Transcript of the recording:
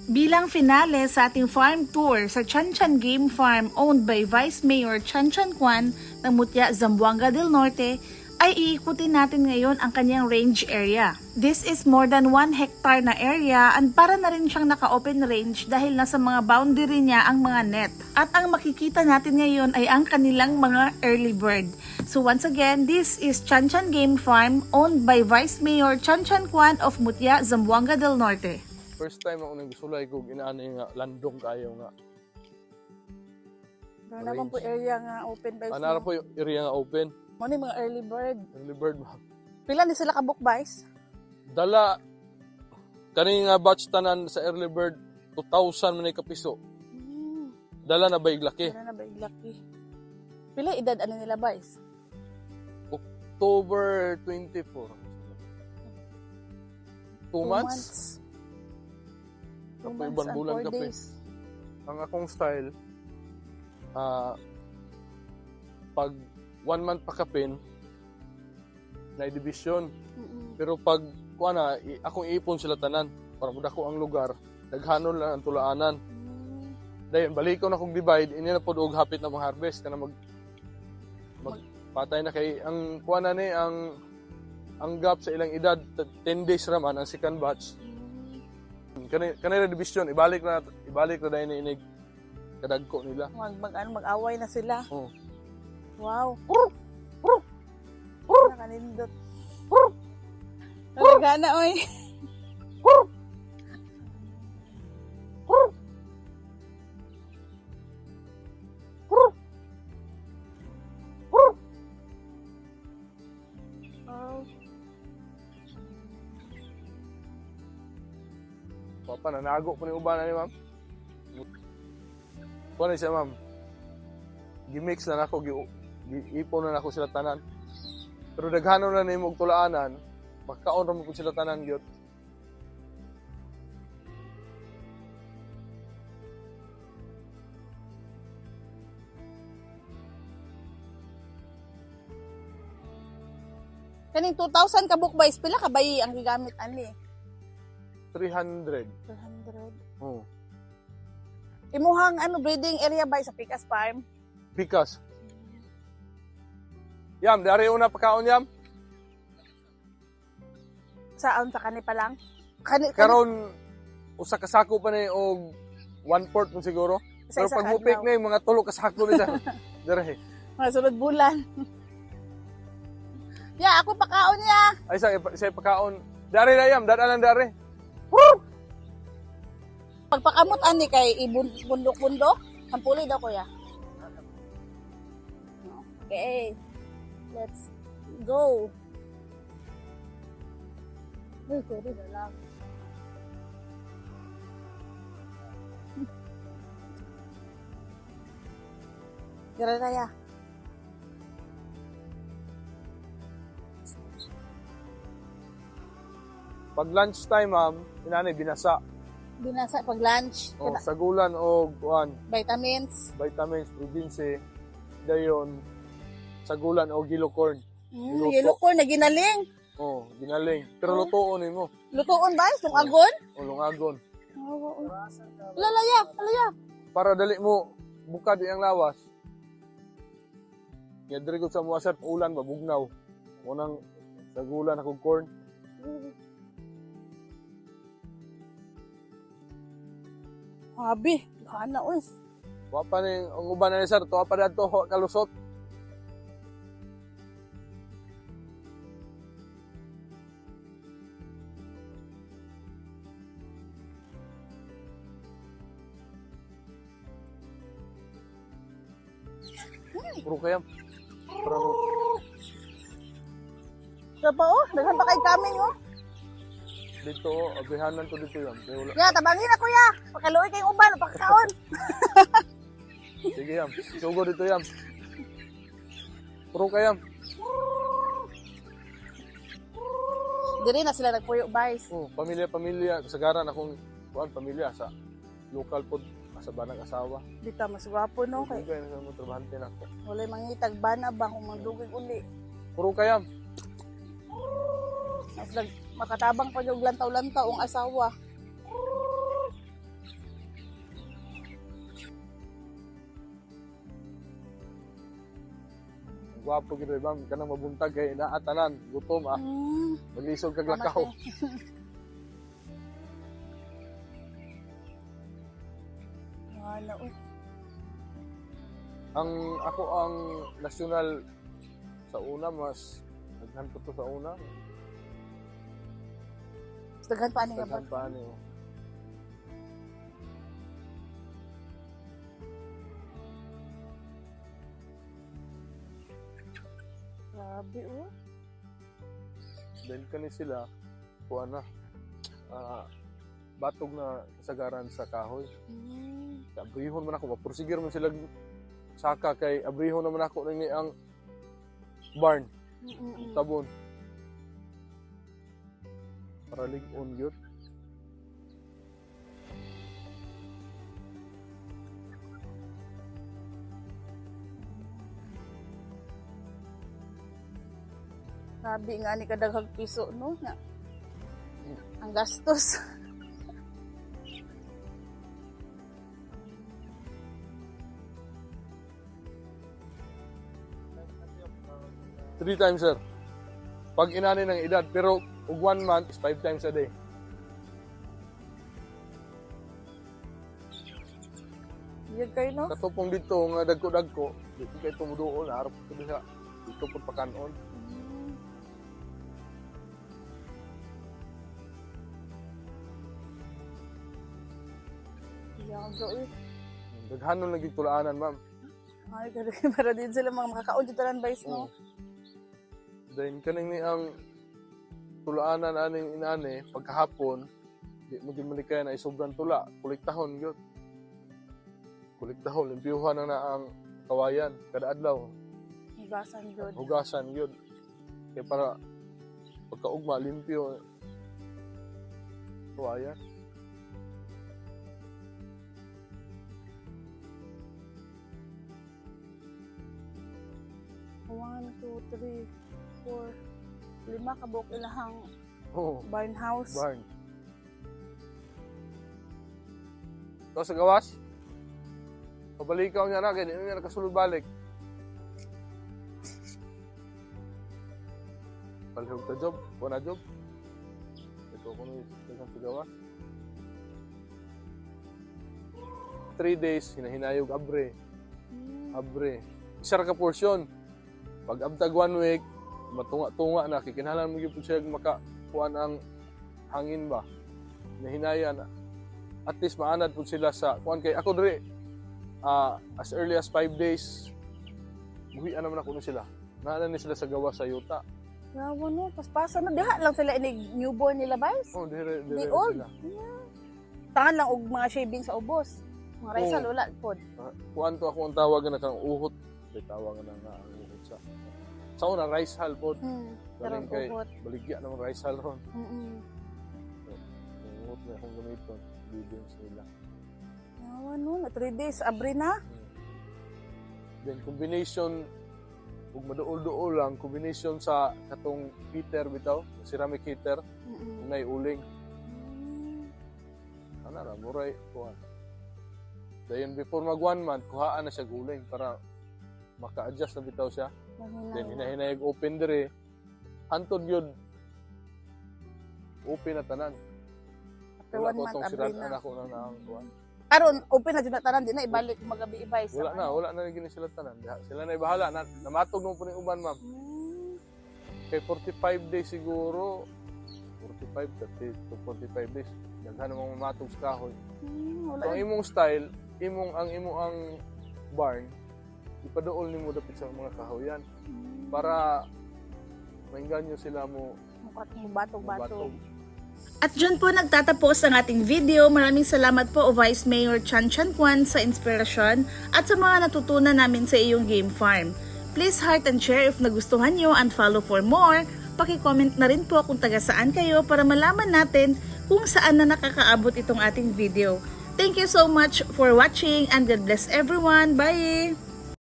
Bilang finale sa ating farm tour sa Chanchan Game Farm owned by Vice Mayor Chanchan Kwan ng Mutya, Zamboanga del Norte, ay iikutin natin ngayon ang kanyang range area. This is more than 1 hectare na area and para na rin siyang naka-open range dahil nasa mga boundary niya ang mga net. At ang makikita natin ngayon ay ang kanilang mga early bird. So once again, this is Chanchan Game Farm owned by Vice Mayor Chanchan Kwan of Mutya, Zamboanga del Norte. First time ako nagsulay ko inaano nga landong kayo nga. Ano naman po area nga open by Anara po yung area nga open. Mo ni mga early bird. Early bird ma'am. Pila ni sila ka book buys? Dala kani nga batch tanan sa early bird 2,000 man kapiso. Dala na bayig laki. Ano na ba laki? Pila edad ano nila buys? October 24. 2 months. 2 Apoy months ibang and bulan 4 ka pa. days. Ang akong style pag 1 month pa kapin na division. Pero pag kuana akong ipon sila tanan para mudako ang lugar, daghanon lang ang tulaanan. Dayon balikon akong divide ini na pod og hapit na mga harvest kana magpatay na kay ang kuana ni ang gap sa ilang edad 10 days raman ang second batch. Kanila division ibalik na dahil inig kadagko nila. Mag-away na sila. Oh. Wow. Nakanindot. Talaga na, oy. Papa, nanago po ni uban na ni ma'am. Kuha na siya ma'am. Gimix na ako, ipon na ako sila tanan. Pero daghanon na ni mong tulaanan, magkaon na mo po sila tanan gyud. Kaning 2,000 ka book buys, pila ka bayi ang gigamit ani? 300. 300. Oh. Imuhang breeding area ba sa Picas Farm? Pikas. Yam, dari una pagkaon yam. Saan sa kani pa lang? Karon usa ka sako pa ni og 1/4 mo siguro. Pero Isa-isa pag ka mupik adlaw. na yung mga tulo ka sako ni sa dire. Mga sunod bulan. Ya, ako pakaon niya. Ay sa pagkaon. Dari na yam, dadalan dari. Pagpakamot ani kay ibundok-bundok, ang puli daw kuya. Okay. Let's go. Uy, sorry na lang. Gara kaya. Pag lunch time ma'am, inani binasa. Binasa pag lunch. O sagulan og kuan, Vitamins. vitamins, protein, dayon sagulan o yellow corn. Luto. Yellow corn na ginaling. Oh, ginaling. Pero Oh. lutoon nimo. Lutoon ba? Sungagon? O lungagon. Lalaya, lalaya. Para dali mo bukad iyang lawas. Ya diri ko sa mga sir ulan babugnaw. Unang sagulan ako corn. Habi, kana oy. Wa pa ni ang uban na ni sir, tuwa pa dadto kalusot. Puro kaya. Pero Sa pa oh, daghan pa kay kaming oh. dito, abihanan to dito yan. Kaya wala. Ya, tabangin na kuya. Pakaluoy kayong uban, pagkaon. Sige yam. Sugo dito yam. Puro kaya. Diri na sila nagpuyo guys. Oh, pamilya. Kasagaran akong kuan pamilya sa local food sa banang asawa. Dita mas gwapo no kay Kaya na mo trabahante na ko. walay mangitag bana ba kung magdugig uli. Puro kayam. Mas makatabang pa yung lantaw-lantaw ang asawa. gwapo gid ma'am, kanang mabuntag kay naatanan, gutom maglisod kag lakaw. Wala, uy. Ang ako ang nasyonal sa una mas daghan ko to sa una. Daghan pa ni nga ba? Daghan pa niyo. Grabe, oh. Then kani sila kuan na batog na kasagaran sa kahoy. Abrihon man ako, mapursigir man sila saka kay abrihon naman ako rin ang barn, tabon. Para lig-on yun. Grabe nga ni kadaghang piso, no? Na, ang gastos. Three times, sir. Pag inani ng edad, pero ug 1 month is 5 times a day. Yan kayo, no? Katupong dito nga dagko-dagko, dito kay tumuduol, harap ko diha. Dito pud pakanon. Yan, bro, eh. Daghanon lagi tulaanan, ma'am. Ay, kadaghan para din sila mga makakaon dito lang, guys, no? Then kaning ni ang tulaanan aning inani pagkahapon, di mo gimalikay na isobrang tula, kuliktahon gyud. Kuliktahon, limpyuhan na ang kawayan kada adlaw. Hugasan yun. Hugasan yun. Kaya para pagkaugma, limpyo. Kawayan. One, two, three, 4, 5 kabuk ilahang Oo, barn house. barn. Ito sa gawas. Pabalikaw niya na, ganyan niya nakasulod balik. Palihog ta job, wala job. Ito ko nung sa gawas. 3 days, hinahinayog abre. Abre. Isa ra ka portion. Pag abtag 1 week, matunga-tunga na, kikinhalan mo yung siya makakuan ang hangin ba. Nahinayan. At least maanad po sila sa kuan kay ako diri. As early as 5 days, buhian naman ako na sila. Naanan ni sila sa gawa sa yuta. Yawa, no? Paspasan na. Diha lang sila inig newborn nila, guys. Oh, dire Di old. sila. Tangan lang og mga shaving sa ubos. Mga raisal, Oo. wala pod. Kuan to ako ang tawagan na kang uhot. May tawagan na nga ang uhot sa. Sa una, rice hall po. Pero Galing kay ubot. baligya ng rice hall ron. Mm-mm. Yung uhot na akong gamiton. Bibins nila. Yawa, no? Na 3 days, abri na. Then combination ug maduol-duol lang combination sa katong heater bitaw, ceramic heater, Mm-mm. unay uling. Mm. Ana ra muray kuan. Dayon before mag 1 month kuhaan na siya guling para maka-adjust na bitaw siya. Then hinahinayag open dire. Antod yun open na tanan. After 1 month, abri sirad na. anak ko na ang kuan. Karon open na dyan na tanan, di na ibalik magabi ibay sa Wala na gini sila tanan. Sila na ibahala na namatog mo po ni uban ma'am. Kay 45 days siguro 45 30 to 45 days daghan namang mamatog sa kahoy. Wala. So, ang imong style, ang barn, ipaduol nimo dapit sa mga kahoyan para maingganyo sila mo Mukat mo batog-batog. At dyan po nagtatapos ang ating video. Maraming salamat po Vice Mayor Chan Chan Kwan sa inspirasyon at sa mga natutunan namin sa iyong game farm. Please heart and share if nagustuhan nyo and follow for more. Paki-comment na rin po kung taga saan kayo para malaman natin kung saan na nakakaabot itong ating video. Thank you so much for watching and God bless everyone. Bye!